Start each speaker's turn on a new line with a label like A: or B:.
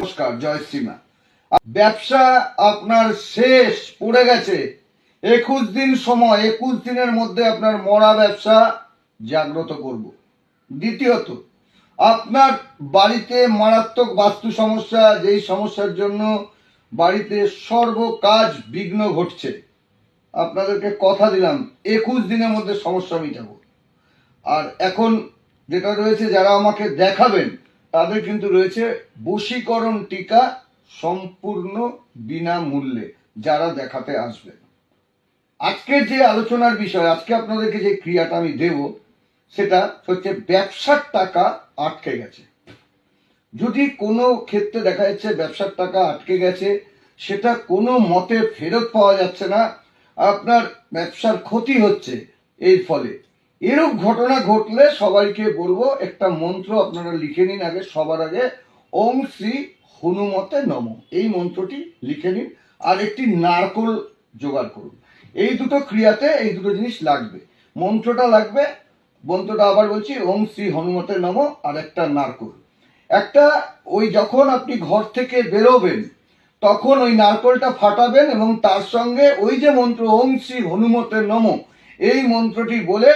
A: নমস্কার, জয় শ্রীমা। ব্যবসা আপনার শেষ পড়ে গেছে। 21 দিন সময়, 21 দিনের মধ্যে আপনার মরা ব্যবসা জাগ্রত করব। দ্বিতীয়ত, আপনার বাড়িতে মারাত্মক বাস্তু সমস্যা, যেই সমস্যার জন্য বাড়িতে সর্বকাজ বিঘ্ন ঘটছে, আপনাদেরকে কথা দিলাম 21 দিনের মধ্যে সমস্যা মিটাবো। আর এখন যেটা রয়েছে, যারা আমাকে দেখাবেন তাদের কিন্তু রয়েছে বশীকরণ টিকা সম্পূর্ণ বিনামূল্যে যারা দেখাতে আসবেন। আজকের যে আলোচনার বিষয়, আজকে আপনাদেরকে যে ক্রিয়াটা আমি দেব সেটা হচ্ছে ব্যবসার টাকা আটকে গেছে। যদি কোনো ক্ষেত্রে দেখা যাচ্ছে ব্যবসার টাকা আটকে গেছে, সেটা কোনো মতে ফেরত পাওয়া যাচ্ছে না, আপনার ব্যবসার ক্ষতি হচ্ছে এর ফলে, এরূপ ঘটনা ঘটলে সবাইকে বলবো একটা মন্ত্র আপনারা লিখে নিন। আগে সবার আগে ওম শ্রী হনুমতে নম এই মন্ত্রটি লিখে নিন, আর একটি নারকোল জোগাড় করুন। এই দুটো ক্রিয়াতে এই দুটো জিনিস লাগবে। মন্ত্রটা লাগবে, মন্ত্রটা আবার বলছি, ওম শ্রী হনুমতে নম, আর একটা নারকোল। একটা ওই যখন আপনি ঘর থেকে বেরোবেন তখন ওই নারকোলটা ফাটাবেন এবং তার সঙ্গে ওই যে মন্ত্র ওম শ্রী হনুমতে নম এই মন্ত্রটি বলে